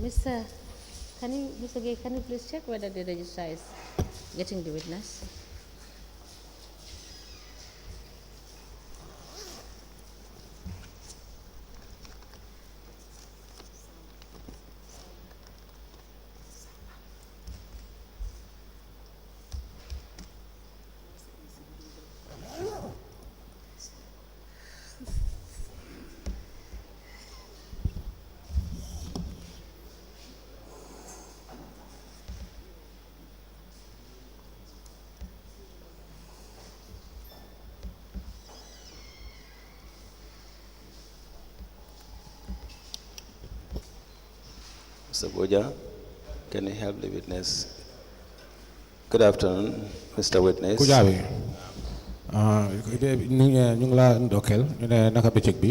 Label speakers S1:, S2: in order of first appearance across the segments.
S1: Mr. Mr. Gay, can you please check whether the registrar is getting the witness?
S2: Mr. Boja, can you help the witness? Good afternoon, Mr. Witness.
S3: Kujabi. Ñu ngi la ndokel ñu ne naka bëccëg bi.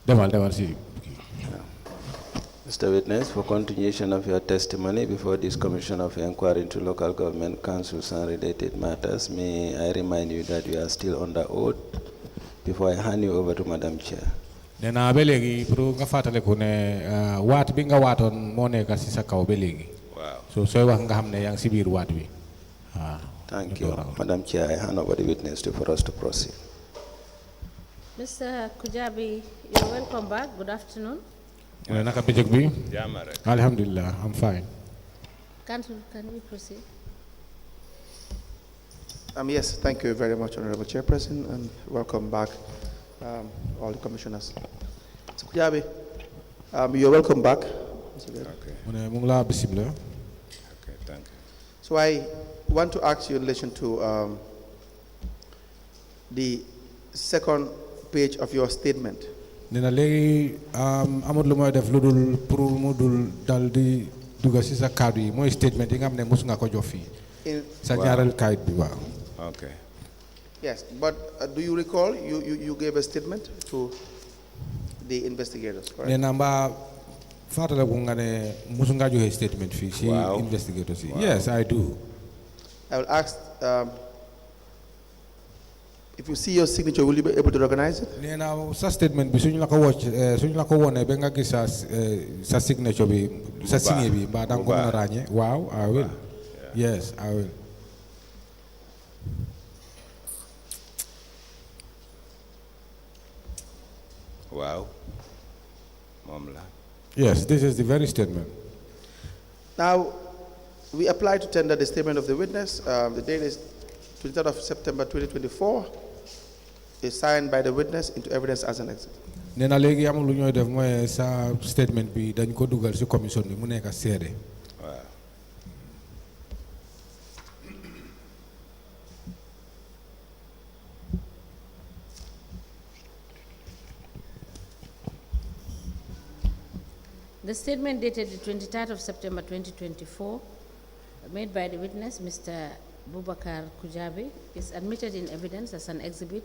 S3: Demal si.
S2: Mr. Witness, for continuation of your testimony before this Commission of Inquiry into Local Government Councils and related matters, may I remind you that you are still under oath before I hand you over to Madam Chair.
S3: Nena ba léegi pour nga fàttaliku ne waat bi nga waatoon moo nekk si sa kaw ba léegi.
S2: Wow.
S3: So sooy wax nga xam ne yaa ngi si biir waat bi.
S2: Thank you. Madam Chair, I hand over the witness for us to proceed.
S1: Mr. Kujabi, you're welcome back. Good afternoon.
S3: Naka bëccëg bi. Alhamdulillah, I'm fine.
S1: Can we proceed?
S4: Yes, thank you very much, Honorable Chairperson, and welcome back, all the commissioners. So, Kujabi, you're welcome back.
S2: Okay.
S3: Okay,
S2: Thank you.
S4: So I want to ask you in relation to the second page of your statement.
S3: Nena léegi amul lu mooy def lu dul pour mu dul dal di dugg si sa kaddu yi mooy statement yi nga xam ne mos nga ko jox fii. Sa ñaareel kayit bi waaw.
S2: Okay.
S4: Yes, but do you recall you gave a statement to the investigators, correct?
S3: Nena mbaa fàttaliku nga ne mos nga joxe statement fii si investigators yi. Yes, I do.
S4: I will ask if you see your signature, will you be able to recognize it?
S3: Nena sa statement bi suñu la ko wone ba nga gis sa signature bi sa signé bi mbaa danga ko mën a ràññee. Waaw, I will. Yes, I will.
S2: Wow. Momla.
S3: Yes, this is the very statement.
S4: Now, we applied to tender the statement of the witness. The date is 23rd of September 2024. Is signed by the witness into evidence as an exhibit.
S3: Nena léegi amul lu ñooy def mooy sa statement bi dañ ko dugal si commission bi mu nekk seede.
S2: Wow.
S1: The statement dated the 23rd of September 2024, made by the witness, Mr. Bubakar Kujabi, is admitted in evidence as an exhibit,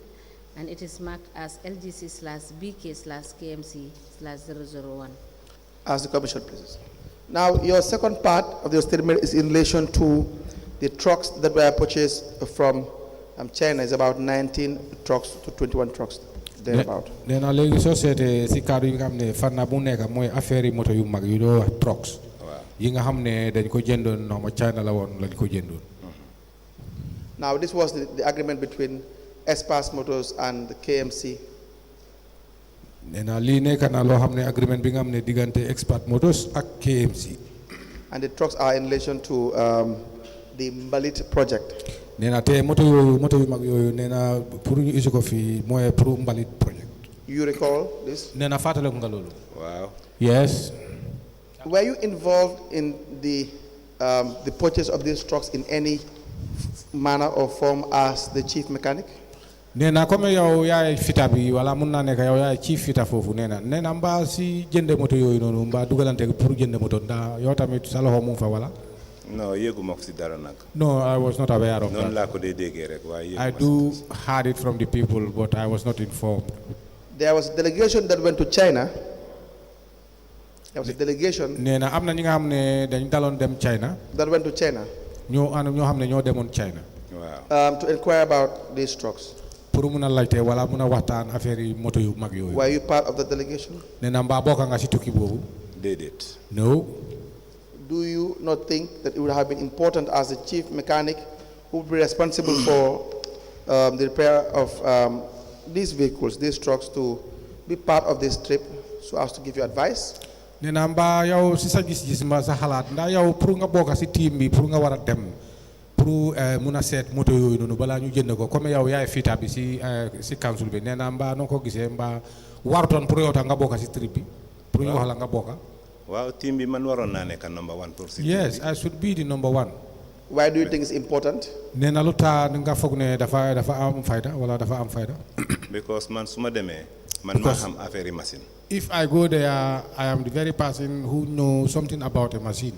S1: and it is marked as LGC/BK/KMC/001.
S4: As the commission pleases. Now, your second part of your statement is in relation to the trucks that were purchased from China. Is about 19 trucks to 21 trucks. Thereabout.
S3: Nena léegi soo seetee si kaddu yi nga xam ne fànn bu nekk mooy affaire yi moto yu mag yu doo wax trucks. Yi nga xam ne dañ ko jëndoon noonu China la woon lañ ko jëndoon.
S4: Now, this was the agreement between Espas Motors and the K.M.C.
S3: Nena lii nekk na loo xam ne agreement bi nga xam ne diggante Espas Motors ak K.M.C.
S4: And the trucks are in relation to the Mbalit project.
S3: Nena te moto yu mag yooyu nena pour ñu isi ko fii mooy pour Mbalit project.
S4: You recall this?
S3: Nena fàttaliku nga loolu.
S2: Wow.
S3: Yes.
S4: Were you involved in the purchase of these trucks in any manner or form as the chief mechanic?
S3: Nena comme yow yaay fita bi wala mun naa nekk yow yaay chief fita foofu nena mbaa si jënde moto yooyu noonu mbaa dugalante pour jënde moto ndax yow tamit sa loxo mu fa wala.
S2: No, yeguma ko si dara nag.
S3: No, I was not aware of
S2: Non
S3: that.
S2: la ko dee déggee rek waaye
S3: I do heard it from the people, but I was not informed.
S4: There was a delegation that went to China. There was a delegation
S3: Nena am na ñi nga xam ne dañ daloon dem China.
S4: that went to China
S3: ñoo xam ne ñoo demoon China.
S2: Wow.
S4: to inquire about these trucks.
S3: Pour mun a laajte wala mun a waxtaan affaire yi moto yu mag yooyu.
S4: Were you part of the delegation?
S3: Nena mbaa bokk nga si tukki boobu.
S5: déedéet.
S3: No.
S4: Do you not think that it would have been important as the chief mechanic who would be responsible for the repair of these vehicles, these trucks, to be part of this trip so as to give you advice?
S3: Nena mba yow si sa gis-gis ma sa xalaat nda yow pour nga bokk si team bi pour nga war a dem pour mun a seet moto yooyu noonu balaa ñu jënd ko comme yow yaay fiita bi si council bi nee na mbaa noo ko gisee mbaa warutoon pour yow tax nga bokk si trip bi pour ñu wax la nga bokk.
S5: Waaw team bi man waroon naa nekk number 1 pour si.
S3: Yes, I should be the number 1.
S4: Why do you think it's important?
S3: nee na lu tax nga foog ne dafa am fayda wala dafa am fayda.
S5: Because man su ma demee man maa xam affaire machine.
S3: If I go there, I am the very person who knows something about a machine.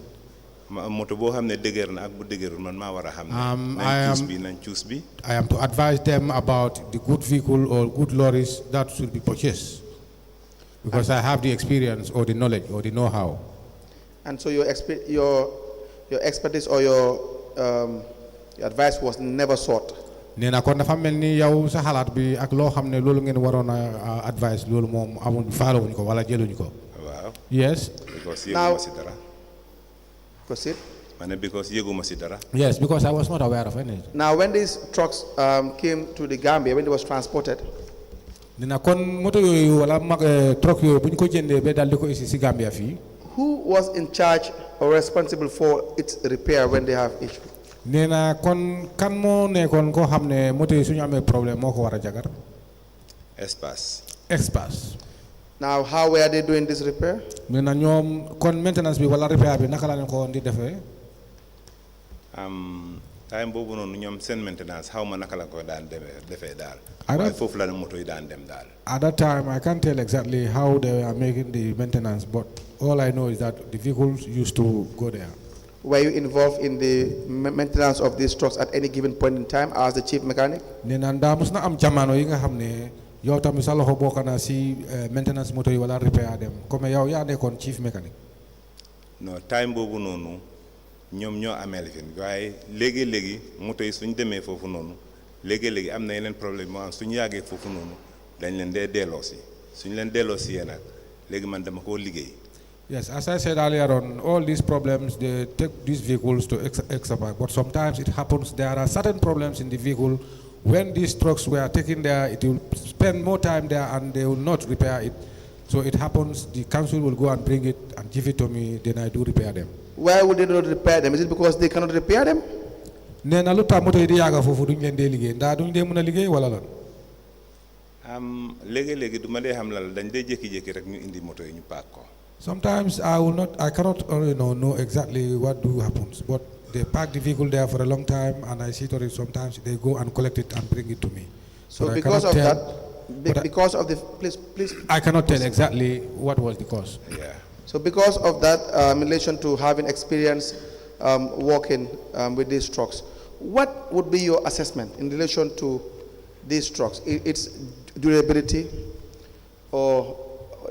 S5: Moto boo xam ne dëgër na ak bu dëgërul man maa war a xam ne nañ choose bi.
S3: I am to advise them about the good vehicle or good lorries that should be purchased. Because I have the experience or the knowledge or the know-how.
S4: And so your expertise or your advice was never sought.
S3: nee na kon dafa mel ni yow sa xalaat bi ak loo xam ne loolu ngeen waroon a advice loolu moom amuñ faalowuñ ko wala jëluñ ko.
S5: Waaw.
S3: Yes.
S5: Because yëguma si dara.
S4: Proceed.
S5: Because yëguma si dara.
S3: Yes, because I was not aware of anything.
S4: Now, when these trucks came to the Gambia, when they was transported,
S3: nee na kon moto yooyu wala truck yooyu bu ñu ko jëndee ba daal di ko isi si Gambia fii.
S4: who was in charge or responsible for its repair when they have issue?
S3: nee na kon kan moo nekkoon koo xam ne moto yi suñu amee problème moo ko war a jagar. Experts.
S4: Now, how were they doing this repair?
S3: nee na ñoom kon maintenance bi wala repair bi naka la leen ko di defee.
S5: time boobu noonu ñoom seen maintenance xaw ma naka la ko daan defee daal.
S3: I don't-
S5: waaye foofu la moto yi daan dem daal.
S3: At that time, I can't tell exactly how they are making the maintenance, but all I know is that the vehicles used to go there.
S4: Were you involved in the maintenance of these trucks at any given point in time as the chief mechanic?
S3: nee na ndaa mos na am jamono yi nga xam ne yow tamit sa loxo bokk na si maintenance moto yi wala repair dem comme yow yaa nekkoon chief mechanic.
S5: non time boobu noonu ñoom ñoo amee lifin waaye léegi moto yi suñ demee foofu noonu léegi am na yeneen problème moo am suñu yàggee foofu noonu dañ leen delloo si suñ leen delloo si yee nag léegi man dama koo liggéey.
S3: Yes, as I said earlier on, all these problems, they take these vehicles to exercise, but sometimes it happens, there are certain problems in the vehicle. When these trucks were taken there, it will spend more time there and they will not repair it. So it happens, the council will go and bring it and give it to me, then I do repair them.
S4: Why would they not repair them? Is it because they cannot repair them?
S3: nee na lu tax moto yi di yàgga foofu duñ leen dee liggéey ndaa duñ dee mën a liggéey wala lan.
S5: léegi du ma dee xam la dañ dee jékki-jékki rek ñu indi moto yi ñu paak ko.
S3: Sometimes I cannot know exactly what do happens, but they park the vehicle there for a long time and I see to it sometimes they go and collect it and bring it to me.
S4: So
S3: But I
S4: because
S3: cannot
S4: of
S3: tell-
S4: that, because of the, please.
S3: I cannot tell exactly what was the cause.
S5: Yeah.
S4: So because of that, in relation to having experience working with these trucks, what would be your assessment in relation to these trucks, its durability, or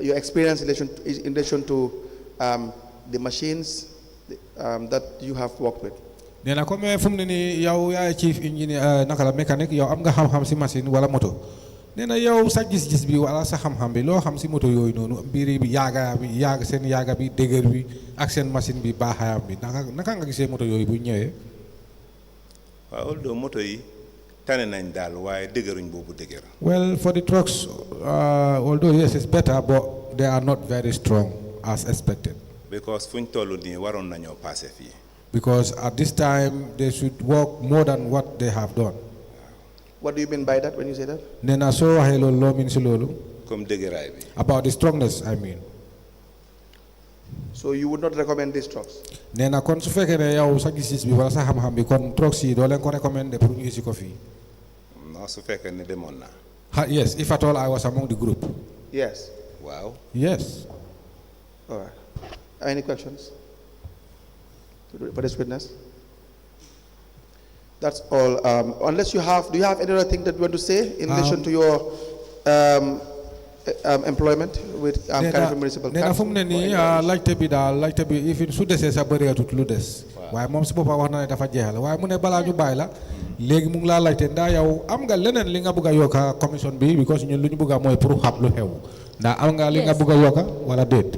S4: your experience in relation to the machines that you have worked with?
S3: nee na comme fu mu ne nii yow yaay chief engineer naka la mécanique yow am nga xam-xam si machine wala moto nee na yow sa gis-gis bi wala sa xam-xam bi loo xam si moto yooyu noonu mbiri bi seen yaaga bi dëgër bi ak seen machine bi baaxaayam bi naka nga gisee moto yooyu bu ñëwee.
S5: waaw although moto yi tane nañ daal waaye dëgëruñ boobu dëgër.
S3: Well, for the trucks, although yes, it's better, but they are not very strong as expected.
S5: because fuñ toll nii waroon nañoo passé fii.
S3: Because at this time, they should work more than what they have done.
S4: What do you mean by that when you say that?
S3: Nena so waxee loolu loo miin si loolu.
S5: comme dëgëraay bi.
S3: About the strongness, I mean.
S4: So you would not recommend these trucks?
S3: Nena kon su fekkee ne yow sa gis-gis bi wala sa xam-xam bi kon trucks yi doo leen ko recommender pour ñu isi ko fii.
S5: non su fekkee ne demoon naa.
S3: Yes, if at all I was among the group.
S4: Yes.
S5: waaw.
S3: Yes.
S4: All right. Any questions for this witness? That's all. Unless you have, do you have any other thing that you want to say in relation to your employment with Carifim Municipal
S3: nee na fu mu ne nii laajte bi ifin su desee sa bëreetut lu des. waaye moom si boppam wax na ne dafa jeexal waaye mu ne balaa ñu bàyyi la léegi mu ngi laa laajte ndaa yow am nga leneen li nga bëgg a yokka commission bi because ñun lu ñu bëgg a mooy pour xam lu xew ndaa am nga li nga bëgg a yokka wala déet.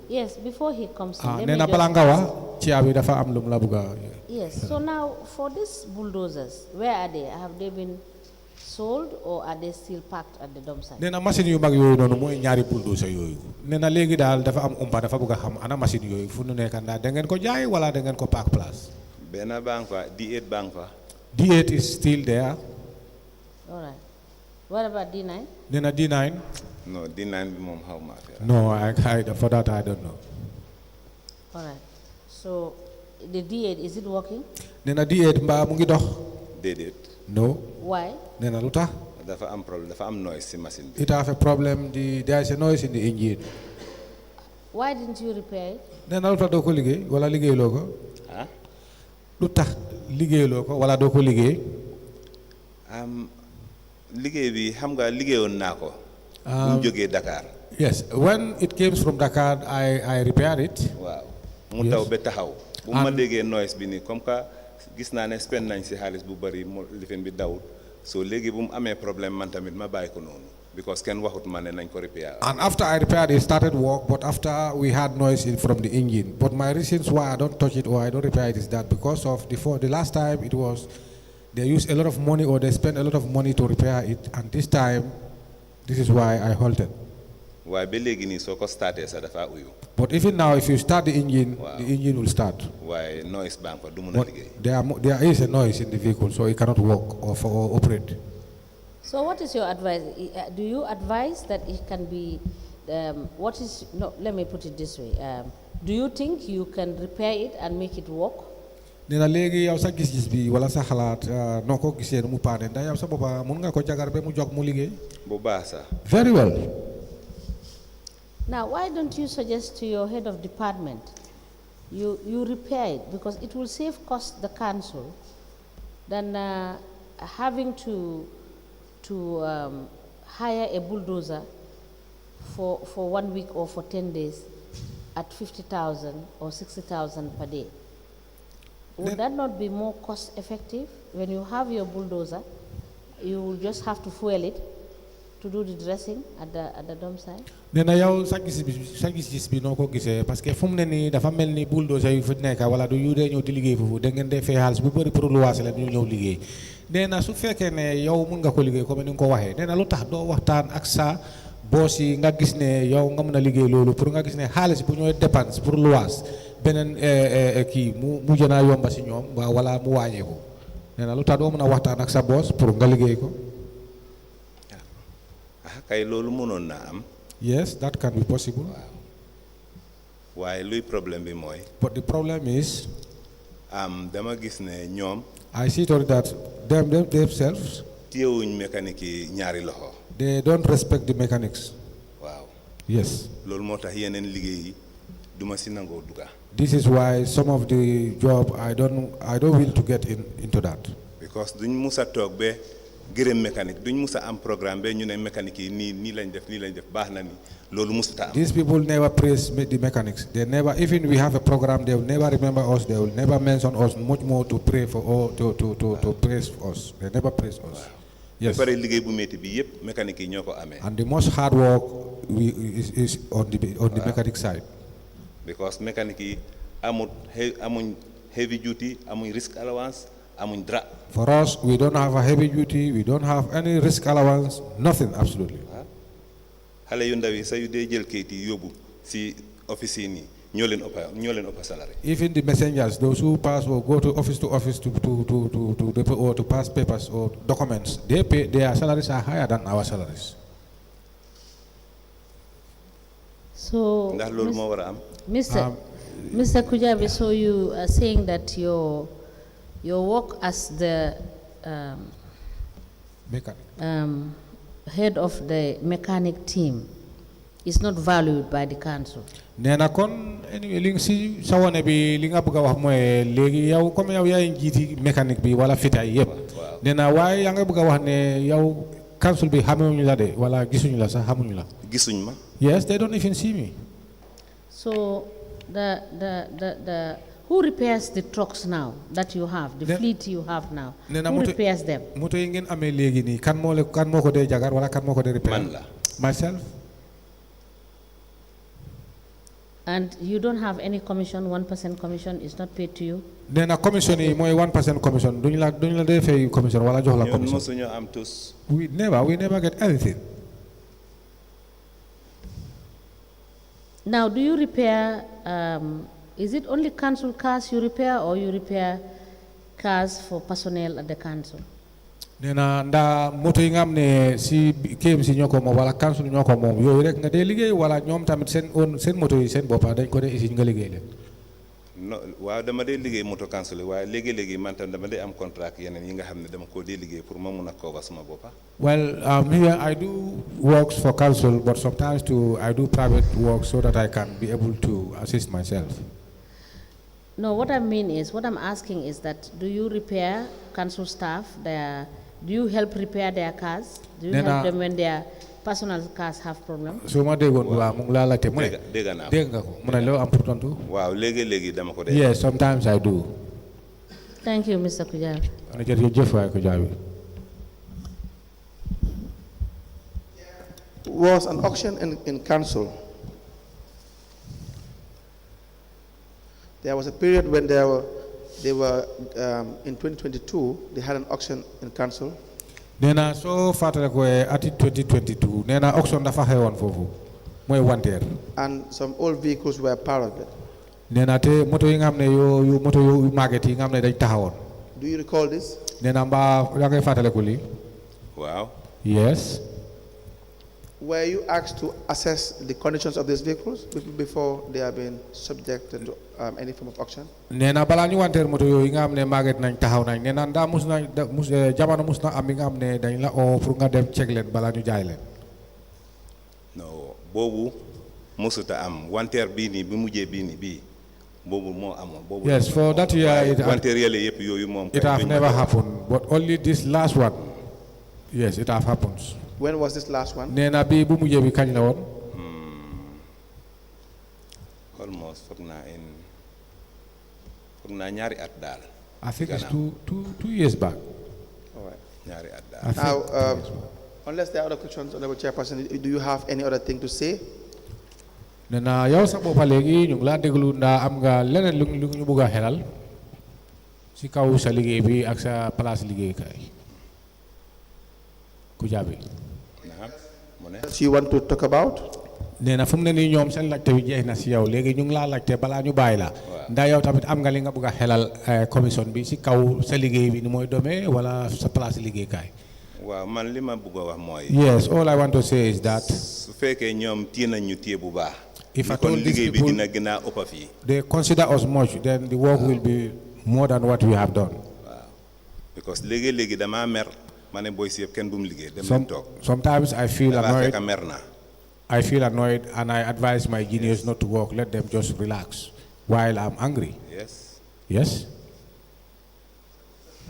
S1: Yes, before he comes in. let me
S3: nena
S1: just
S3: bala nga wax
S1: ask-
S3: chia bi dafa am lum la buga.
S1: Yes, so now for these bulldozers, where are they? Have they been sold or are they still parked at the dump site?
S3: nena machine yu mag yoyu nonu moy ñaari bulldozer yoyu nena legi dal dafa am umpa dafa buga xam ana machine yoyu fu nu nekk nda da ngeen ko jaay wala da ngeen ko park place.
S5: benn bank fa D8 bank fa
S3: D8 is still there.
S1: All right. What about D9?
S3: Nena D9.
S5: non D9 bi moom xaw ma affaire
S3: No, for that I don't know.
S1: All right. So the D8, is it working?
S3: Nena D8 mba mu ngi dox.
S5: déedéet
S3: No.
S1: Why?
S3: Nena lutax.
S5: dafa am problème dafa am noise si machine bi
S3: It have a problem. There is a noise in the engine.
S1: Why didn't you repair it?
S3: Nena lutax doo ko liggéey wala liggéeyloo ko.
S5: ah
S3: Lutax liggéeyloo ko wala doo ko liggéey.
S5: liggéey bi xam nga liggéeyoon naa ko bu mu jógee Dakar
S3: Yes, when it came from Dakar, I repaired it.
S5: waaw mu
S3: Yes.
S5: taw ba taxaw bu ma
S3: And-
S5: déggee noise bi nii comme que gis naa ne spend nañ si xaalis bu bëri mo lifin bi dawut so léegi bu mu amee problème man tamit ma bàyyi ko noonu because kenn waxut ma ne nañ ko repair
S3: And after I repaired it, started work, but after we had noise from the engine. But my reasons why I don't touch it or I don't repair it is that because of the last time it was, they used a lot of money or they spent a lot of money to repair it. And this time, this is why I halted.
S5: waaye ba léegi nii soo ko startee sax dafa uyu
S3: But even now, if you start the engine,
S5: Wow.
S3: the engine will start.
S5: waaye noise bank fa du mun a
S3: But
S5: liggéey
S3: there is a noise in the vehicle, so it cannot work or operate.
S1: So what is your advice? Do you advise that it can be, what is, no, let me put it this way. Do you think you can repair it and make it work?
S3: Nena léegi yow sa gis-gis bi wala sa xalaat noo ko gisee mu paane ndax yow sa boppa mun nga ko jagar ba mu jog mu liggéey.
S5: bu baax sax
S3: Very well.
S1: Now, why don't you suggest to your head of department, you repair it, because it will save cost the council than having to hire a bulldozer for 1 week or for 10 days at 50,000 or 60,000 per day. Would that not be more cost effective? When you have your bulldozer, you will just have to fuel it to do the dressing at the dump site?
S3: nee na yow sa gis bi noo ko gisee parce que fu mu ne nii dafa mel ni bulldozer yu fi nekk wala du yu dee ñëw di liggéey foofu da ngeen dee fay xaalis bu bëri pour luwaase la ñu ñëw liggéey nee na su fekkee ne yow mun nga ko liggéey comme ni nga ko waxee nee na lu tax doo waxtaan ak sa boss yi nga gis ne yow nga mun a liggéey loolu pour nga gis ne xaalis bu ñooy dépense pour luwaas beneen kii mu gën a yomba si ñoom wala mu wàññeeku nee na lu tax doo mun a waxtaan ak sa boss pour nga liggéey ko.
S5: kay loolu mënoon naa am
S3: Yes, that can be possible.
S5: waaye luy problème bi mooy
S3: But the problem is,
S5: dama gis ne ñoom
S3: I see to it that themselves,
S5: téyewuñ mécanique yi ñaari loxo
S3: they don't respect the mechanics.
S5: waaw
S3: Yes.
S5: loolu moo tax yeneen liggéey yi duma si nangoo dugga
S3: This is why some of the job I don't will to get into that.
S5: because duñ mus a toog ba gërëm mécanique duñ mus a am programme ba ñu ne mécanique yi nii lañ def baax na ni loolu musuta am
S3: These people never praise the mechanics. They never, even we have a program, they will never remember us. They will never mention us much more to pray for or to praise us. They never praise us.
S5: ba
S3: Yes.
S5: pare liggéey bu métti bi yëpp mécanique yi ñoo ko amee
S3: And the most hard work is on the mechanic side.
S5: because mécanique yi amuñ heavy duty amuñ risk allowance amuñ dra
S3: For us, we don't have a heavy duty. We don't have any risk allowance. Nothing, absolutely.
S5: xale yu ndaw yi sa yu dee jël kayit yi yóbbu si office yi nii ñoo leen ëppa salary
S3: Even the messengers, those who pass or go to office to pass papers or documents, their salaries are higher than our salaries.
S1: So,
S5: ndax loolu moo war a am
S1: Mr. Kujabi, so you are saying that your work as the
S3: Mechanic.
S1: head of the mechanic team is not valued by the council.
S3: Nena kon anyway li nga si sa wone bi li nga bëgg a wax mooy léegi yow comme yow yaay njiiti mécanique bi wala fitaay yëpp nena waaye yaa nga bëgg a wax ne yow council bi xamuñu la de wala gisuñu la sax xamuñu la.
S5: gisuñ ma
S3: Yes, they don't even see me.
S1: So the who repairs the trucks now that you have, the fleet you have now?
S3: Nena
S1: Who repairs them?
S3: moto yi ngeen amee léegi nii kan moo ko dee jagar wala kan moo ko dee repair?
S5: man la
S3: Myself.
S1: And you don't have any commission, 1% commission is not paid to you?
S3: Nena commission yi moy 1% commission duñ la dé fay commission wala jox la
S5: ñun
S3: commission.
S5: mosuñu am tous.
S3: We never get anything.
S1: Now, do you repair, is it only council cars you repair or you repair cars for personnel at the council?
S3: Nena nda moto yi nga am ne si K.M.C ñoko mom wala council ñoko mom yoy rek nga dé liggéey wala ñom tamit sen moto yi sen bopa dañ ko dé ici nga liggéey leen.
S5: No, waaw dama dee liggéey moto council waaye léegi-léegi man tam dama dee am contrat yeneen yi nga xam ne dama koo dee liggéey pour ma mun a cover sama boppa.
S3: Well, here I do works for council, but sometimes too I do private work so that I can be able to assist myself.
S1: No, what I mean is, what I'm asking is that, do you repair council staff? Do you help repair their cars? Do you help them when their personal cars have problems?
S3: So ma degon wa mu la la te mu ne.
S5: Dégg naa ko.
S3: Dégg nga ko mu ne lo am pour tontu.
S5: Waaw léegi-léegi dama ko dee.
S3: Yes, sometimes I do.
S1: Thank you, Mr. Kujabi.
S3: Ana jërëjëf waay Kujabi.
S4: Was an auction in council. There was a period when they were in 2022, they had an auction in council.
S3: Nena so fatale ko ati 2022 nena auction dafa xewon fofu moy wanter.
S4: And some old vehicles were part of it.
S3: Nena te moto yi nga xamne yu moto yu magati yi nga xamne dañ taxawon.
S4: Do you recall this?
S3: Nena mba da ngay fatale ko li?
S5: Waaw.
S3: Yes.
S4: Were you asked to assess the conditions of these vehicles before they have been subjected to any form of auction?
S3: Nena bala ñu wanter moto yoy nga xamne maget nañ taxaw nañ nena nda musna jamono musna am nga xamne dañ la o pour nga dem check len bala ñu jaay len.
S5: No, bobu musuta am wanter bii nii bi mujjee bii nii bii bobu moo amoon. Bobu
S3: Yes, for that year
S5: wanter yele yëpp yooyu moom.
S3: it have never happened, but only this last one. Yes, it have happened.
S4: When was this last one?
S3: Nena bi bu mujjee bi kañ la won?
S5: Almost foog naa ñaari at daal.
S3: I think it's two years back.
S4: All right.
S5: ñaari at daal.
S3: I think
S4: Now,
S3: 2 years back.
S4: unless there are other questions, Honorable Chairperson, do you have any other thing to say?
S3: Nena yow sa boppa léegi ñu ngi laa déglu ndaa am nga leneen lu ñu bëgg a xelal si kaw sa liggéey bi ak sa place liggéeykaay Kujabi.
S5: Naam mu ne.
S4: That you want to talk about?
S3: Nee na fu mu ne nii ñoom seen laajte bi jeex na si yow léegi ñu ngi laa laajte balaa ñu bàyyi la ndax yow tamit am nga li nga bëgg a xelal commission bi si kaw sa liggéey bi ni mooy domee wala sa place liggéeykaay.
S5: Waaw man li ma bëgg a wax mooy.
S3: Yes, all I want to say is that
S5: su fekkee ñoom téye nañ ñu téye bu baax.
S3: if I
S5: kon
S3: told these
S5: liggéey bi
S3: people
S5: dina gën a ëpp fii.
S3: they consider us much, then the work will be more than what we have done.
S5: Waaw because léegi-léegi damaa mer ma ne booy si yëpp kenn bu mu liggéey dem leen toog.
S3: Sometimes I feel
S5: dafa
S3: annoyed.
S5: fekk mer na.
S3: I feel annoyed and I advise my juniors not to work. Let them just relax while I'm angry.
S5: Yes.
S3: Yes?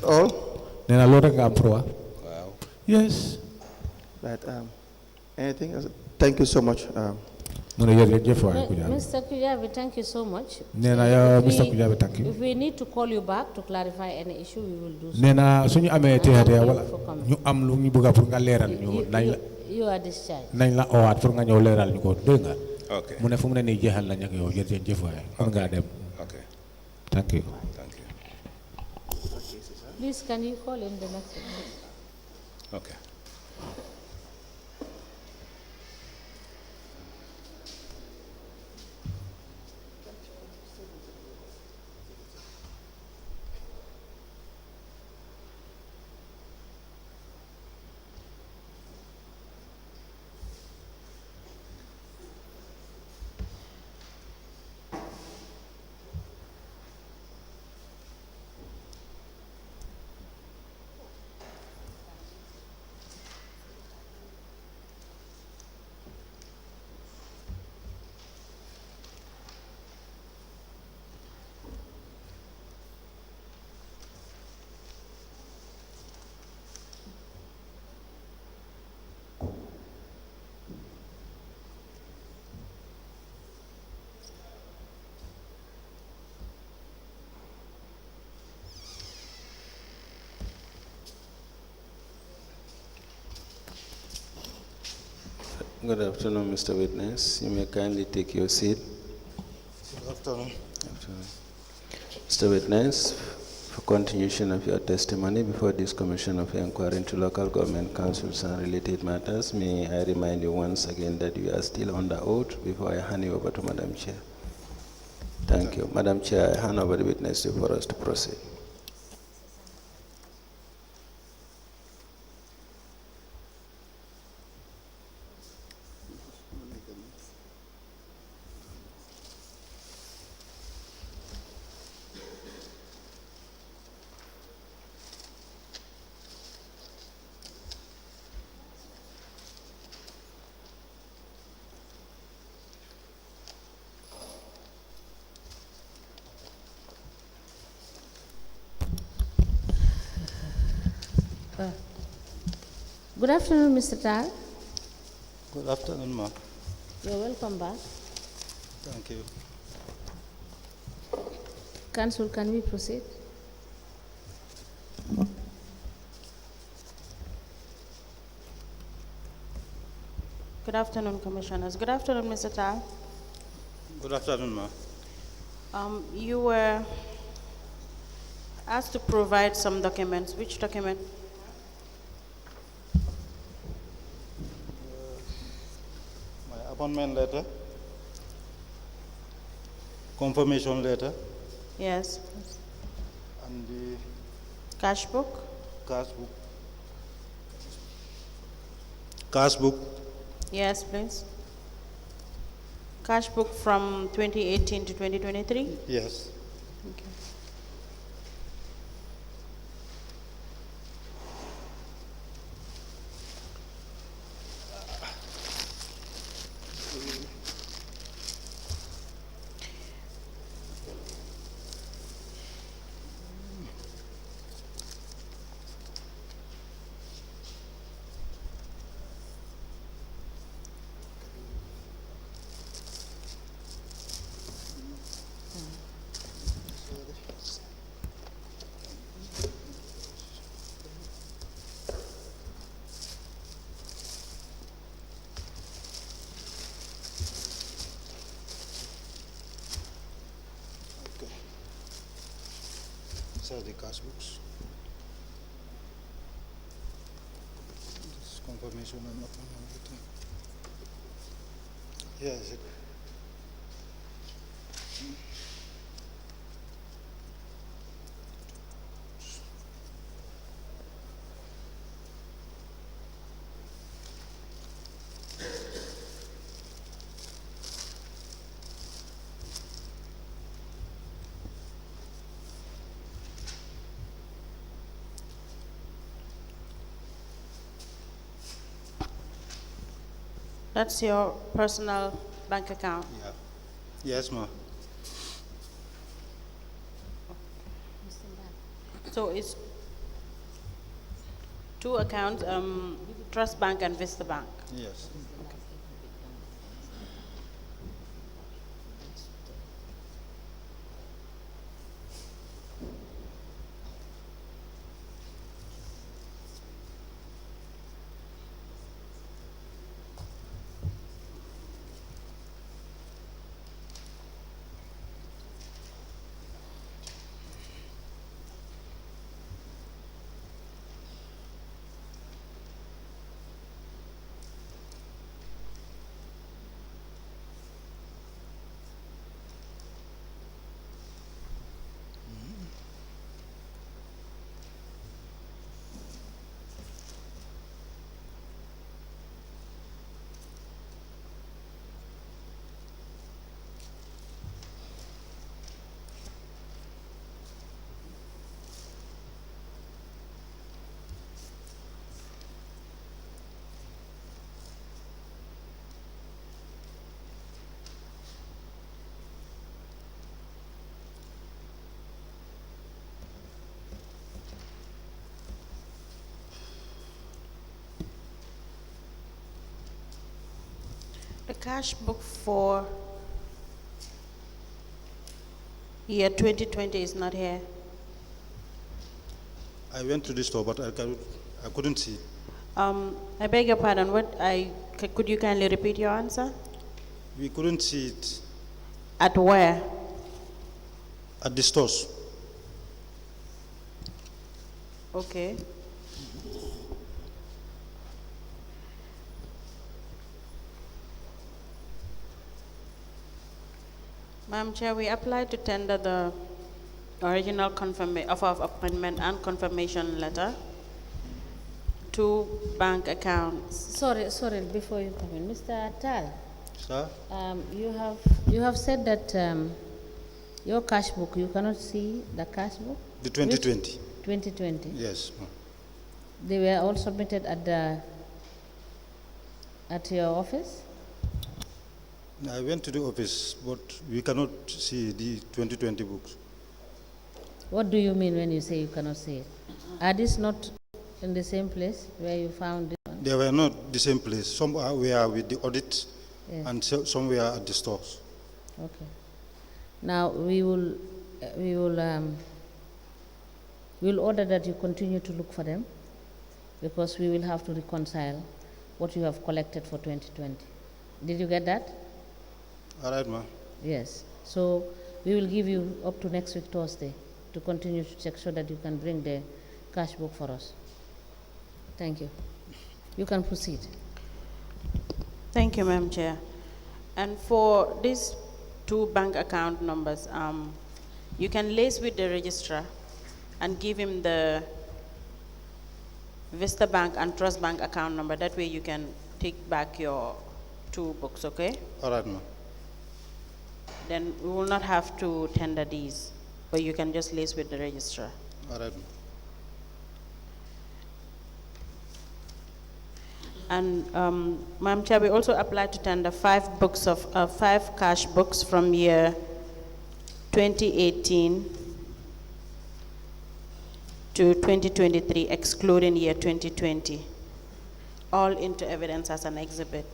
S4: All?
S3: Then I load am pro.
S5: Waaw.
S3: Yes.
S4: Right. Anything else? Thank you so much.
S1: Mr. Kujabi, thank you so much.
S3: Mr. Kujabi, thank you.
S1: If we need to call you back to clarify any issue, we will do so.
S3: Nena suñu amé té hade wala ñu am lu ñu bëgg pour nga léral ñu
S1: You are discharged.
S3: nañ la owaat pour nga ñëw léral ñu ko dégg nga.
S5: Okay.
S3: Mu ne fu mu ne nii jeexal nañ ak yow jërëjëf waay on nga dem.
S5: Okay.
S3: Thank you.
S5: Thank you.
S1: Please, can you call in the next one?
S5: Okay.
S2: Good afternoon, Mr. Witness. You may kindly take your seat.
S6: afternoon.
S2: Mr. Witness, for continuation of your testimony before this Commission of Inquiry into Local Government Councils and related matters, may I remind you once again that you are still under oath before I hand you over to Madam Chair. Thank you. Madam Chair, I hand over the witness to you for us to proceed.
S1: Good afternoon, Mr. Tal.
S6: Good afternoon, ma'am.
S1: You're welcome back.
S6: Thank you.
S1: Council, can we proceed?
S7: Good afternoon, Commissioners. Good afternoon, Mr. Tal.
S6: Good afternoon, ma'am.
S7: You were asked to provide some documents. Which document?
S6: My appointment letter, confirmation letter,
S7: Yes.
S6: and the
S7: Cash book?
S6: cash book. Cash book,
S7: Yes, please. Cash book from 2018 to 2023?
S6: yes.
S7: Okay.
S6: Okay. These are the cash books. This is confirmation and appointment letter. Yes.
S7: That's your personal bank account.
S6: Yeah. Yes, ma'am.
S7: So it's two accounts, Trust Bank and Vista Bank.
S6: Yes.
S7: The cash book for year 2020 is not here.
S6: I went to the store, but I couldn't see it.
S7: I beg your pardon, could you kindly repeat your answer?
S6: We couldn't see it.
S7: At where?
S6: at the stores.
S7: Okay. Madam Chair, we applied to tender the original offer of appointment and confirmation letter to bank accounts.
S1: Sorry, before you come in, Mr. Tal,
S6: Sir?
S1: you have said that your cash book, you cannot see the cash book?
S6: The 2020.
S1: 2020?
S6: Yes.
S1: They were all submitted at your office?
S6: I went to the office, but we cannot see the 2020 books.
S1: What do you mean when you say you cannot see it? Are these not in the same place where you found this one?
S6: They were not the same place. Some were with the audit,
S1: Yes.
S6: and some were at the stores.
S1: Okay. Now we'll order that you continue to look for them, because we will have to reconcile what you have collected for 2020. Did you get that?
S6: All right, ma'am.
S1: Yes. So we will give you up to next week Thursday to continue to check so that you can bring the cash book for us. Thank you. You can proceed.
S7: Thank you, Madam Chair. And for these two bank account numbers, you can liaise with the registrar and give him the Vista Bank and Trust Bank account number. That way you can take back your two books, okay?
S6: All right, ma'am.
S7: Then we will not have to tender these, but you can just liaise with the registrar.
S6: All right, ma'am.
S7: And Madam Chair, we also applied to tender five cash books from year 2018 to 2023, excluding year 2020, all into evidence as an exhibit.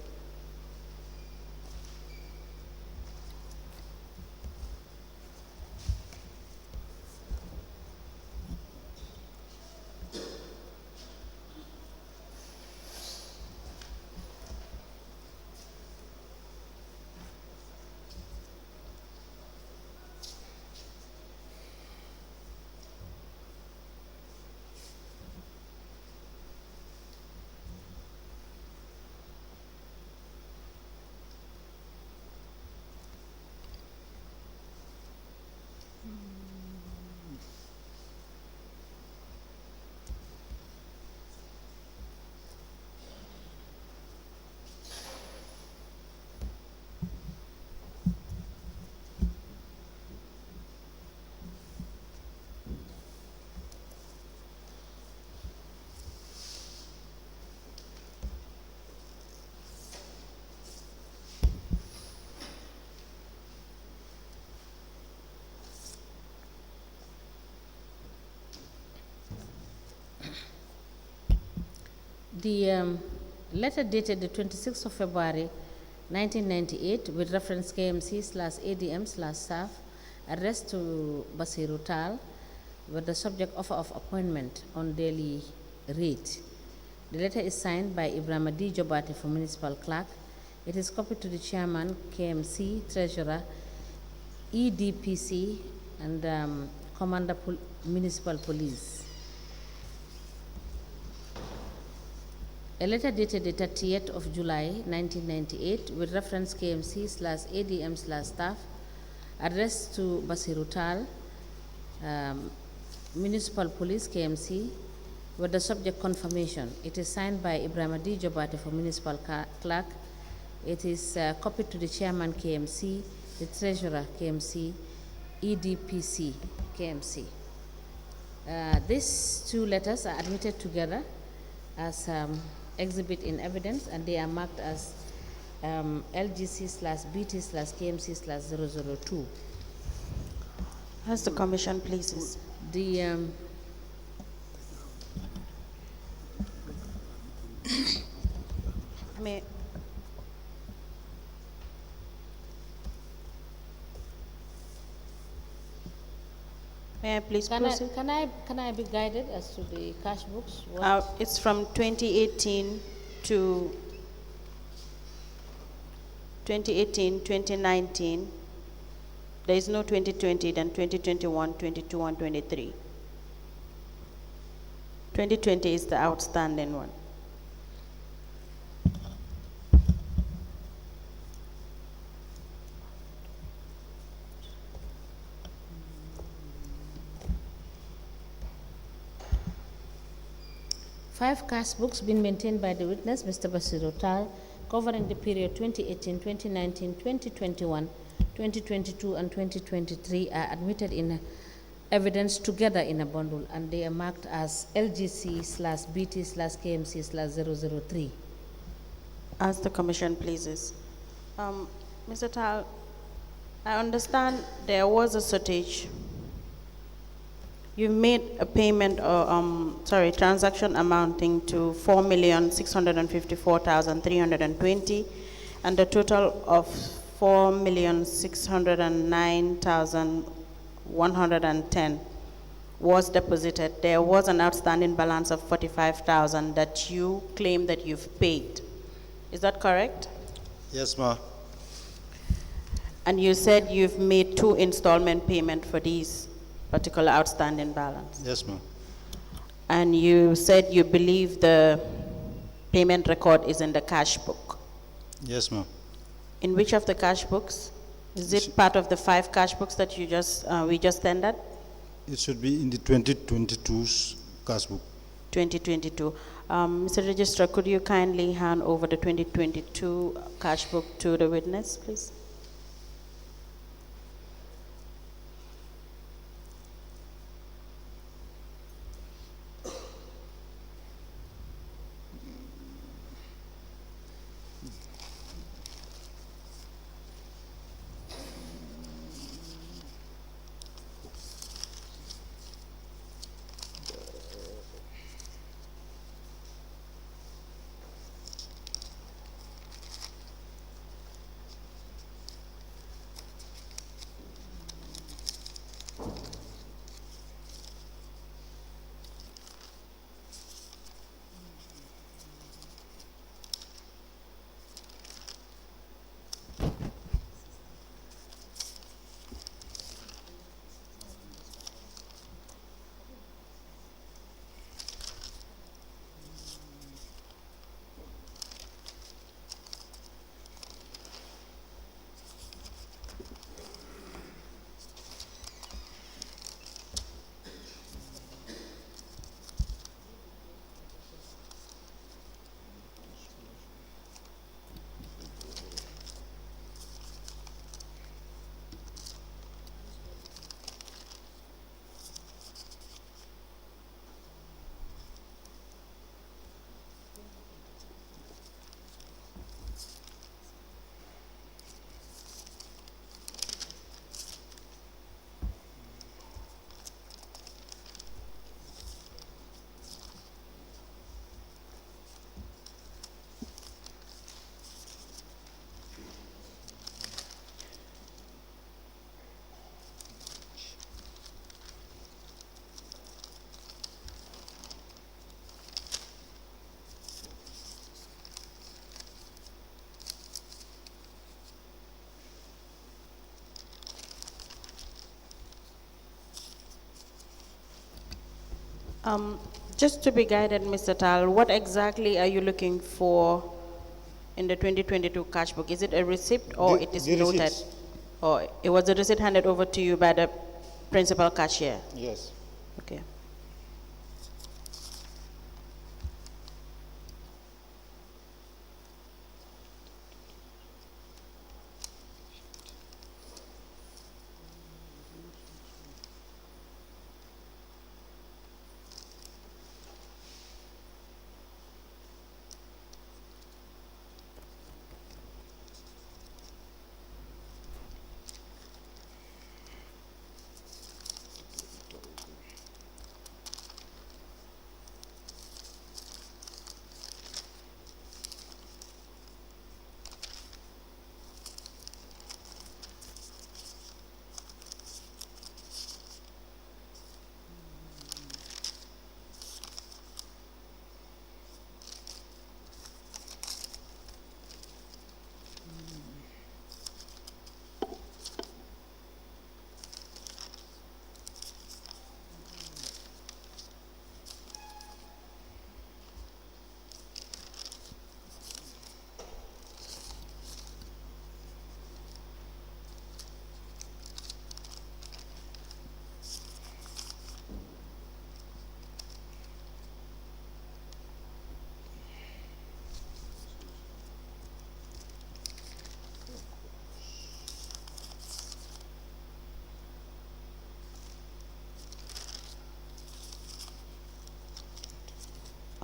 S1: The letter dated the 26th of February 1998 with reference KMC/ADM/staff addressed to Basiru Tal with the subject offer of appointment on daily rate. The letter is signed by Ibrahim D. Jobati for municipal clerk. It is copied to the chairman, K.M.C, treasurer, EDPC, and commander municipal police. A letter dated the 30th of July 1998 with reference KMC/ADM/staff addressed to Basiru Tal, Municipal Police KMC, with the subject confirmation. It is signed by Ibrahim D. Jobati for municipal clerk. It is copied to the chairman KMC, the treasurer KMC, EDPC KMC. These two letters are admitted together as exhibit in evidence, and they are marked as LGC/BT/KMC/002.
S7: As the commission pleases.
S1: The
S7: May I please proceed?
S1: can I be guided as to the cash books?
S7: It's from 2018 to 2019. There is no 2020, then 2021, 22, and 23. 2020 is the outstanding one.
S1: Five cash books been maintained by the witness, Mr. Basiru Tal, covering the period 2018, 2019, 2021, 2022, and 2023 are admitted in evidence together in a bundle, and they are marked as LGC/BT/KMC/003.
S7: As the Commission pleases. Mr. Tal, I understand there was a shortage. You made a payment, transaction amounting to 4,654,320, and the total of 4,609,110 was deposited. There was an outstanding balance of 45,000 that you claim that you've paid. Is that correct?
S6: Yes, ma.
S7: And you said you've made 2 installment payments for these particular outstanding balance.
S6: Yes, ma.
S7: And you said you believe the payment record is in the cash book.
S6: Yes, ma.
S7: In which of the cash books? Is it part of the 5 cash books that you we just tendered?
S6: It should be in the 2022's cash book.
S7: 2022. Mr. Registrar, could you kindly hand over the 2022 cash book to the witness, please? Just to be guided, Mr. Tal, what exactly are you looking for in the 2022 cash book? Is it a receipt or it is
S6: The
S7: noted?
S6: receipts.
S7: Or it was a receipt handed over to you by the principal cashier?
S6: Yes.
S7: Okay.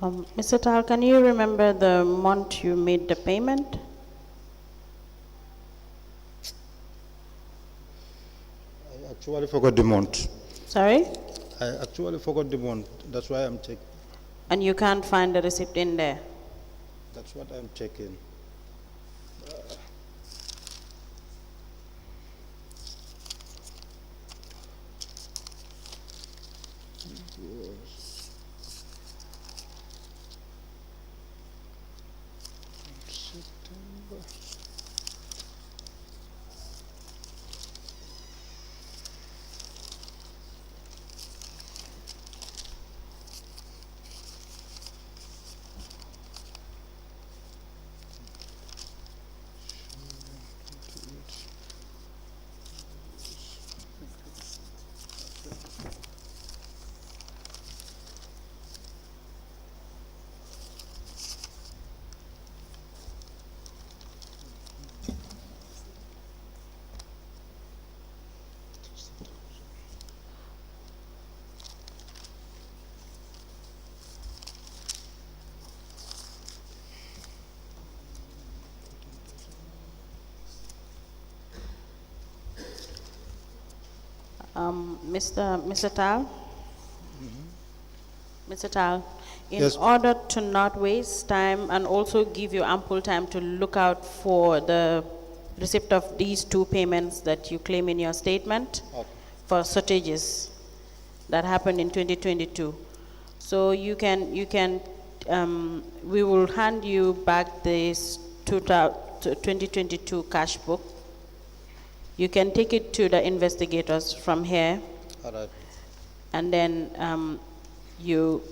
S7: Mr. Tal, can you remember the month you made the payment?
S6: I actually forgot the month.
S7: Sorry?
S6: I actually forgot the month. That's why I'm checking.
S7: And you can't find the receipt in there?
S6: That's what I'm checking.
S7: Mr. Tal? Mr. Tal, in
S6: Yes.
S7: order to not waste time and also give you ample time to look out for the receipt of these two payments that you claim in your statement for shortages that happened in 2022. So we will hand you back this 2022 cash book. You can take it to the investigators from here,
S6: All right.
S7: and then you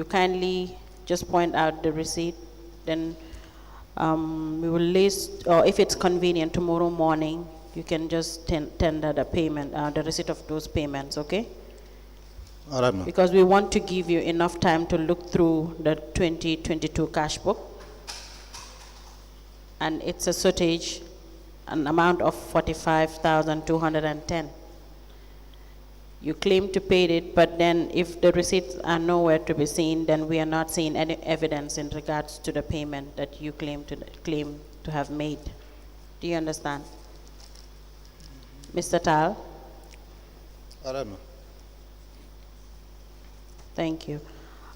S7: kindly just point out the receipt. Then we will list, or if it's convenient, tomorrow morning you can just tender the payment, the receipt of those payments. Okay?
S6: All right, ma'am.
S7: Because we want to give you enough time to look through the 2022 cash book, and it's a shortage, an amount of 45,210. You claim to pay it, but then if the receipts are nowhere to be seen, then we are not seeing any evidence in regards to the payment that you claim to have made. Do you understand? Mr. Tal?
S6: All right, ma'am.
S7: Thank you.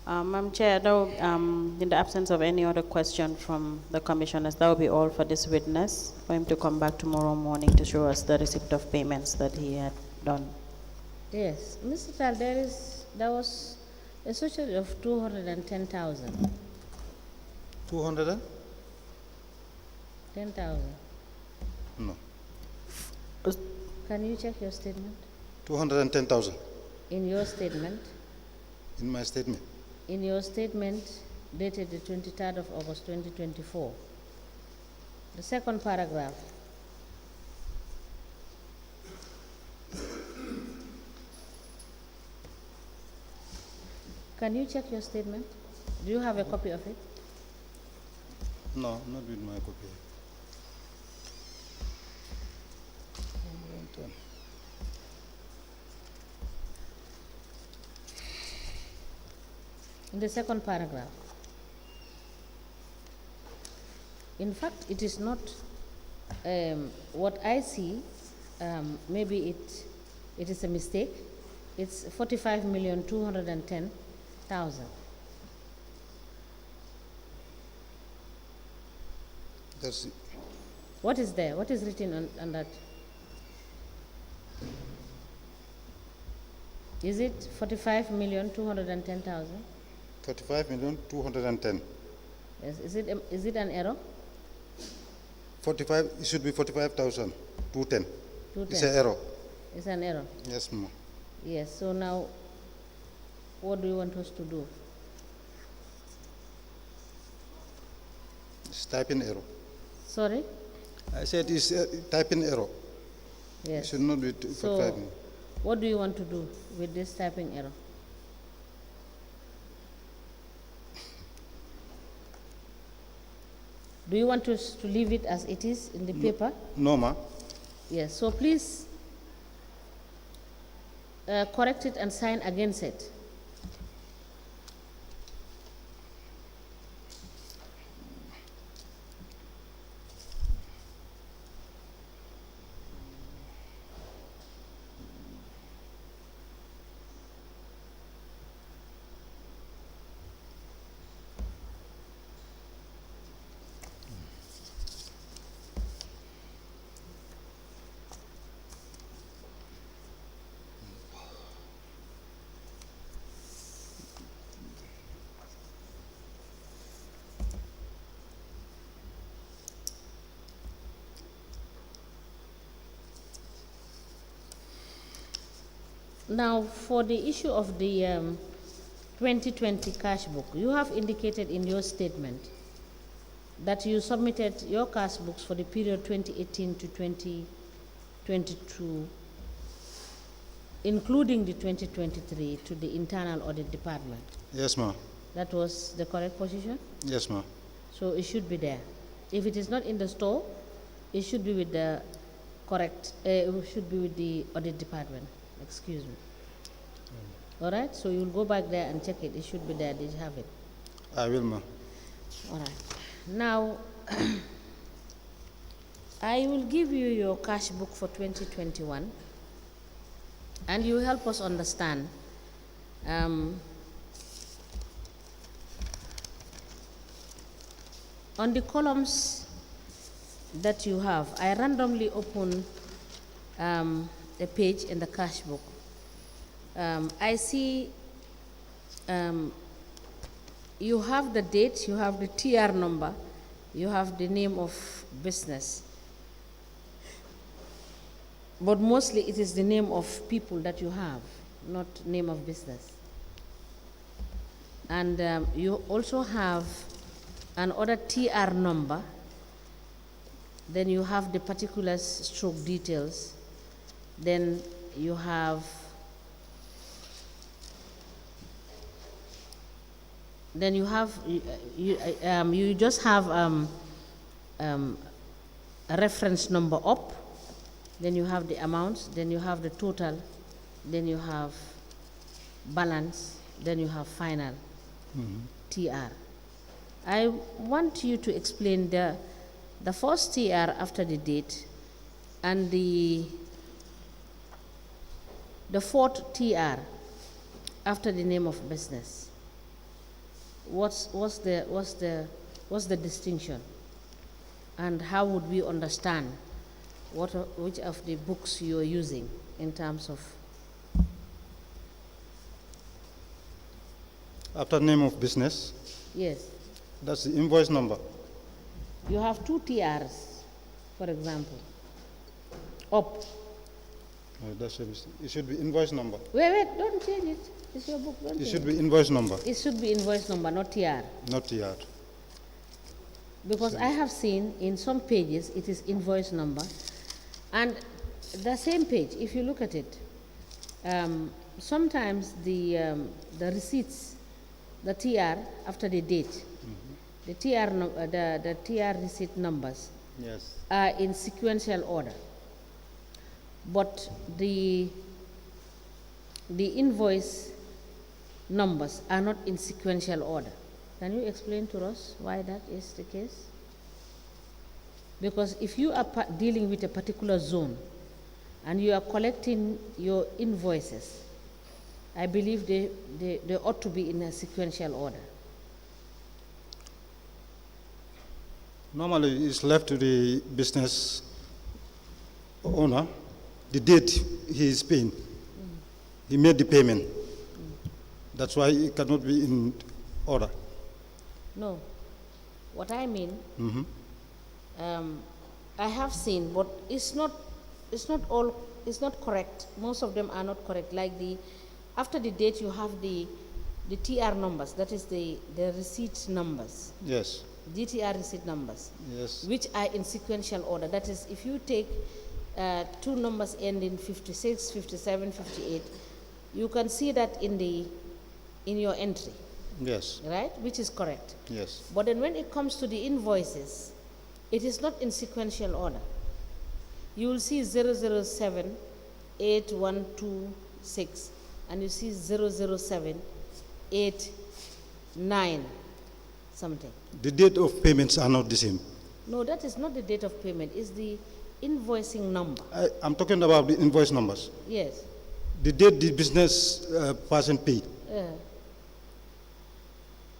S7: Madam Chair, in the absence of any other question from the commissioners, that will be all for this witness, for him to come back tomorrow morning to show us the receipt of payments that he had done.
S1: Yes, Mr. Tal, there was a shortage of 210,000.
S6: 200?
S1: 10,000.
S6: No.
S1: Can you check your statement?
S6: 210,000
S1: In your statement,
S6: in my statement.
S1: in your statement dated the 23rd of August 2024, the second paragraph. Can you check your statement? Do you have a copy of it?
S6: No, not with my copy.
S1: In the second paragraph. In fact, it is not what I see. Maybe it is a mistake. It's 45,210,000.
S6: That's it.
S1: What is there? What is written on that? Is it 45,210,000?
S6: 45,210,000.
S1: Yes. Is it an error?
S6: 45, it should be 45,000. 210.
S1: 210.
S6: It's an error.
S1: It's an error.
S6: Yes, ma'am.
S1: Yes. So now, what do you want us to do?
S6: It's typing error.
S1: Sorry?
S6: I said it's typing error. It
S1: Yes.
S6: should not be
S1: So,
S6: 45.
S1: what do you want to do with this typing error? Do you want us to leave it as it is in the paper?
S6: No, ma.
S1: Yes. So please correct it and sign against it. Now, for the issue of the 2020 cash book, you have indicated in your statement that you submitted your cash books for the period 2018 to 2022, including the 2023, to the Internal Audit Department.
S6: Yes, ma'am.
S1: That was the correct position?
S6: Yes, ma'am.
S1: So it should be there. If it is not in the store, it should be with the correct, it should be with the audit department. Excuse me. All right, so you'll go back there and check it. It should be there. Did you have it?
S6: I will, ma'am.
S1: All right. Now, I will give you your cash book for 2021, and you help us understand on the columns that you have. I randomly open a page in the cash book. I see you have the date, you have the TR number, you have the name of business. But mostly it is the name of people that you have, not name of business. And you also have another TR number. Then you have the particulars stroke details. Then you have you just have a reference number up, then you have the amounts, then you have the total, then you have balance, then you have final TR. I want you to explain the first TR after the date and the fourth TR after the name of business. What's the distinction, and how would we understand which of the books you are using in terms of?
S6: After name of business,
S1: Yes,
S6: that's the invoice number.
S1: you have two TRs, for example. Up.
S6: It should be invoice number.
S1: Wait, don't change it. It's your book. Don't
S6: It
S1: change
S6: should be invoice number,
S1: It should be invoice number, not TR.
S6: not TR.
S1: Because I have seen in some pages it is invoice number, and the same page, if you look at it, sometimes the receipts, the TR after the date, the TR receipt numbers
S6: Yes.
S1: are in sequential order, but the invoice numbers are not in sequential order. Can you explain to us why that is the case? Because if you are dealing with a particular zone and you are collecting your invoices, I believe they ought to be in a sequential order.
S6: Normally, it's left to the business owner, the date he is paying. He made the payment. That's why it cannot be in order.
S1: No. What I mean, I have seen, but it's not correct. Most of them are not correct. Like after the date, you have the TR numbers, that is the receipt numbers.
S6: Yes.
S1: DTR receipt numbers,
S6: Yes.
S1: which are in sequential order. That is, if you take two numbers ending 56, 57, 58, you can see that in your entry,
S6: Yes.
S1: right? Which is correct.
S6: Yes.
S1: But then when it comes to the invoices, it is not in sequential order. You will see 007 8126, and you see 007 89 something.
S6: The date of payments are not the same.
S1: No, that is not the date of payment. It's the invoicing number.
S6: I'm talking about the invoice numbers.
S1: Yes.
S6: The date the business person paid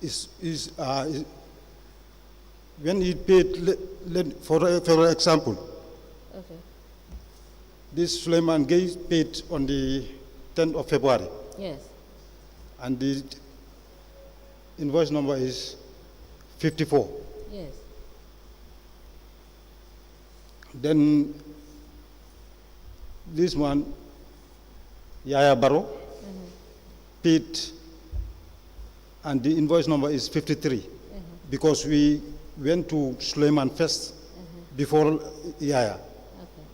S6: is when he paid. For example,
S1: Okay.
S6: this Suleiman Gay paid on the 10th of February,
S1: Yes.
S6: and the invoice number is 54.
S1: Yes.
S6: Then this one, Yaya Baro, Pete, and the invoice number is 53, because we went to Suleiman first before Yaya.
S1: Okay.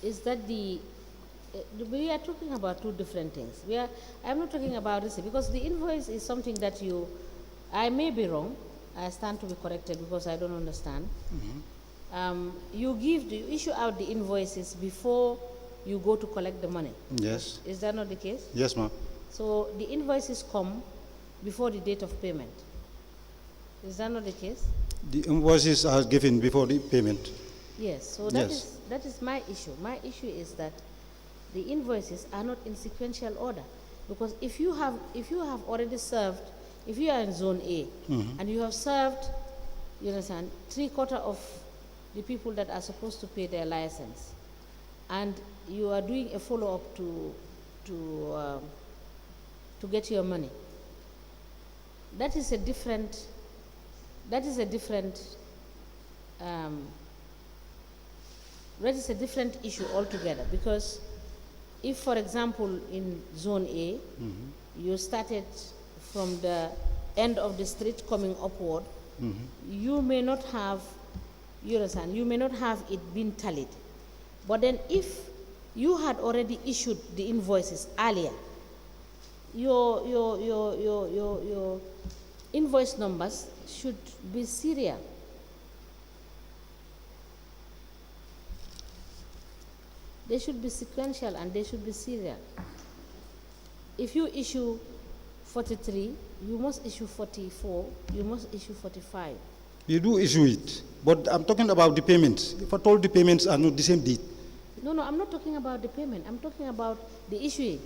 S1: Is that we are talking about two different things. I'm not talking about this because the invoice is something that I may be wrong. I stand to be corrected because I don't understand. You issue out the invoices before you go to collect the money.
S6: Yes.
S1: Is that not the case?
S6: Yes, ma'am.
S1: So the invoices come before the date of payment. Is that not the case?
S6: The invoices are given before the payment.
S1: Yes. So
S6: Yes.
S1: that is my issue. My issue is that the invoices are not in sequential order, because if you have already served, if you are in zone A and you have served, you understand, 3/4 of the people that are supposed to pay their license, and you are doing a follow-up to get your money, that is a different issue altogether. Because if, for example, in zone A, you started from the end of the street coming upward, you may not have, you understand, you may not have it been tallied. But then if you had already issued the invoices earlier, your invoice numbers should be serial. They should be sequential and they should be serial. If you issue 43, you must issue 44, you must issue 45.
S6: We do issue it, but I'm talking about the payments. If at all the payments are not the same date.
S1: No, I'm not talking about the payment. I'm talking about the issuing.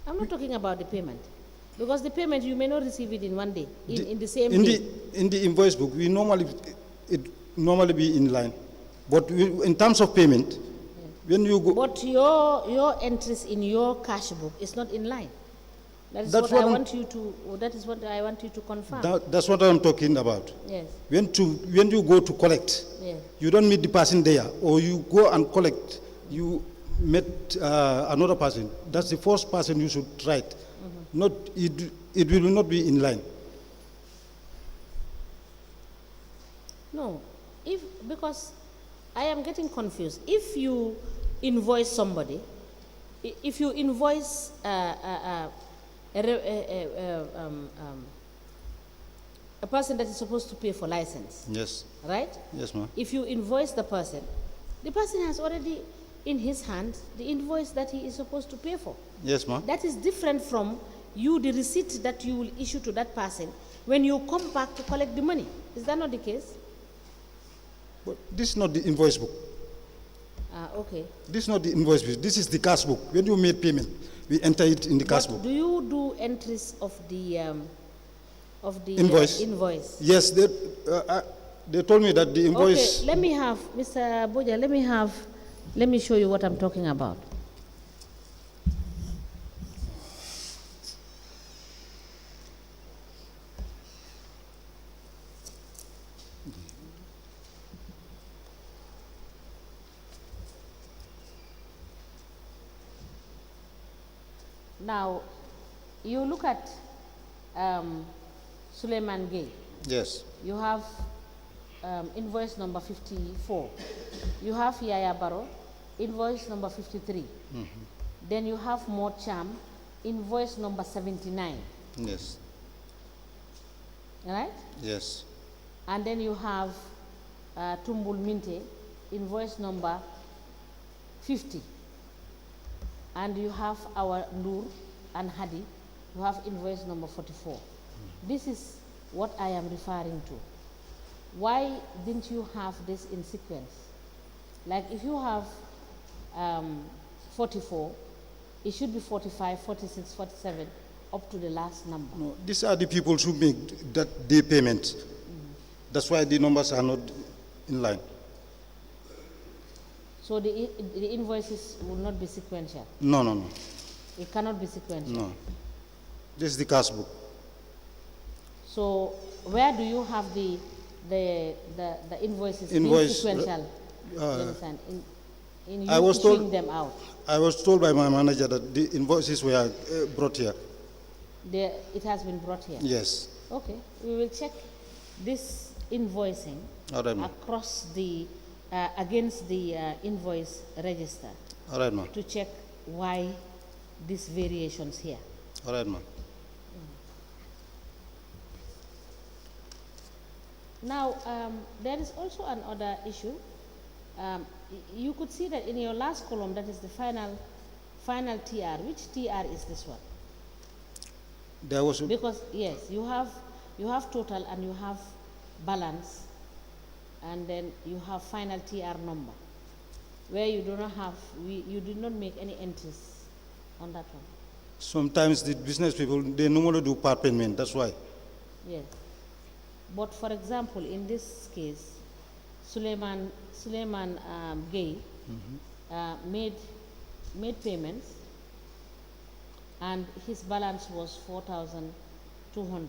S1: I'm not talking about the payment. Because the payment, you may not receive it in one day, in the same day.
S6: In the invoice book, it normally be in line. But in terms of payment, when you go...
S1: But your entries in your cash book is not in line. That is what I want you to confirm.
S6: That's what I'm talking about.
S1: Yes.
S6: When you go to collect,
S1: Yes.
S6: you don't meet the person there, or you go and collect, you met another person. That's the first person you should write. It will not be in line.
S1: No, because I am getting confused. If you invoice somebody, if you invoice a person that is supposed to pay for license,
S6: Yes.
S1: right?
S6: Yes, ma'am.
S1: If you invoice the person has already in his hand the invoice that he is supposed to pay for.
S6: Yes, ma'am.
S1: That is different from the receipt that you will issue to that person when you come back to collect the money. Is that not the case?
S6: But this is not the invoice book.
S1: Okay.
S6: This is not the invoice book. This is the cash book. When you made payment, we enter it in the cash book.
S1: Do you do entries of the
S6: Invoice?
S1: invoice?
S6: Yes, they told me that the invoice...
S1: Okay, let me have, Mr. Boja, let me show you what I'm talking about. Now, you look at Suleiman Gay.
S6: Yes.
S1: You have invoice number 54. You have Yaya Baro, invoice number 53. Then you have Cham, invoice number 79.
S6: Yes.
S1: Right?
S6: Yes.
S1: And then you have Tumbul Minte, invoice number 50. And you have our Nur and Hadi, you have invoice number 44. This is what I am referring to. Why didn't you have this in sequence? Like if you have 44, it should be 45, 46, 47, up to the last number.
S6: No, these are the people who make that day payment. That's why the numbers are not in line.
S1: So the invoices will not be sequential?
S6: No.
S1: It cannot be sequential?
S6: No. This is the cash book.
S1: So where do you have the invoices being sequential? You understand? in you
S6: I was
S1: issuing
S6: told-
S1: them out?
S6: I was told by my manager that the invoices were brought here.
S1: It has been brought here?
S6: Yes.
S1: Okay, we will check this invoicing
S6: All right, ma'am.
S1: across the, against the invoice register
S6: All right, ma'am.
S1: to check why these variations here.
S6: All right, ma'am.
S1: Now, there is also another issue. You could see that in your last column, that is the final TR. Which TR is this one?
S6: There was
S1: Because yes, you have total and you have balance, and then you have final TR number, where you do not have, you did not make any entries on that one.
S6: sometimes the business people, they normally do part payment, that's why.
S1: Yes. But for example, in this case, Suleiman Gay made payments, and his balance was 4,200.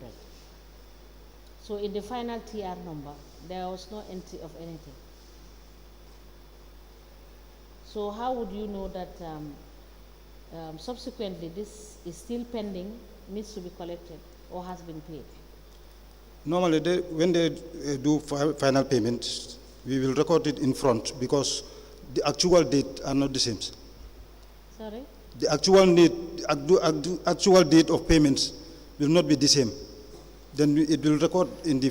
S1: So in the final TR number, there was no entry of anything. So how would you know that subsequently this is still pending, needs to be collected, or has been paid?
S6: Normally, when they do final payment, we will record it in front because the actual date are not the same.
S1: Sorry?
S6: The actual date of payments will not be the same. Then it will record in the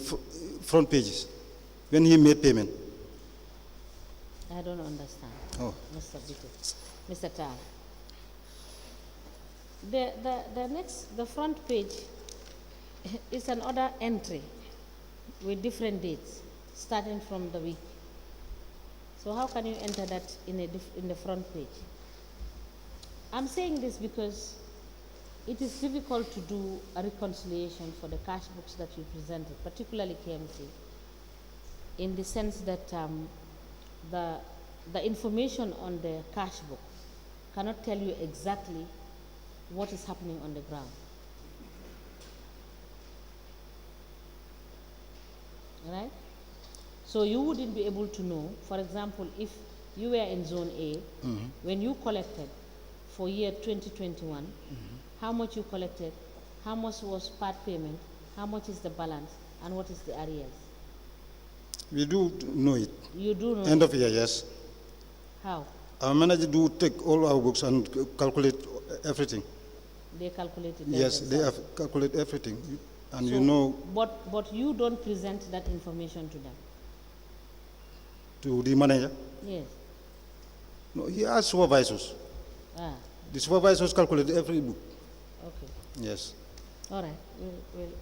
S6: front pages when he made payment.
S1: I don't understand.
S6: Oh.
S1: Mr. Bitte. Mr. Tal. The front page is another entry with different dates starting from the week. So how can you enter that in the front page? I'm saying this because it is difficult to do a reconciliation for the cash books that you presented, particularly K.M.C, in the sense that the information on the cash book cannot tell you exactly what is happening on the ground. Right? So you wouldn't be able to know, for example, if you were in zone A, when you collected for year 2021, how much you collected, how much was part payment, how much is the balance, and what is the arrears?
S6: We do know it.
S1: You do know.
S6: End of year, yes.
S1: How?
S6: Our manager do take all our books and calculate everything.
S1: They calculated that
S6: Yes, they
S1: themselves.
S6: have calculate everything. And
S1: So,
S6: you know,
S1: But you don't present that information to them.
S6: to the manager,
S1: Yes.
S6: no, he has supervisors.
S1: Ah,
S6: The supervisors calculate every book.
S1: okay.
S6: Yes.
S1: All right.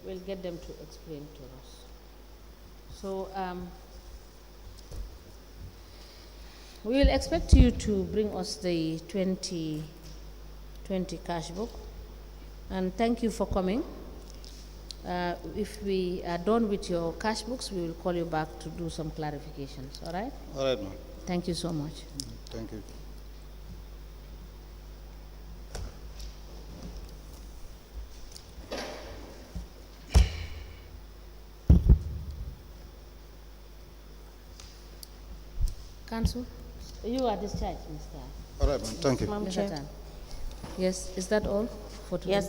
S1: We'll get them to explain to us. So we will expect you to bring us the 2020 cash book, and thank you for coming. If we are done with your cash books, we will call you back to do some clarifications. All right?
S6: All right, ma'am.
S1: Thank you so much.
S6: Thank you.
S1: Council, you are discharged, Mr.
S6: All right, ma'am. Thank you.
S7: Madam
S1: Mr.
S7: Chair.
S1: Tan. Yes, is that all for today?
S7: Yes,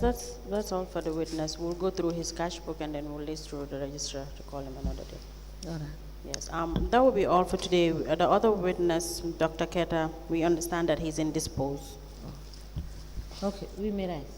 S7: that's all for the witness. We'll go through his cash book and then we'll list through the registrar to call him another day.
S1: All right.
S7: Yes, that will be all for today. The other witness, Dr. Keta, we understand that he's indisposed.
S1: Okay, we may rise.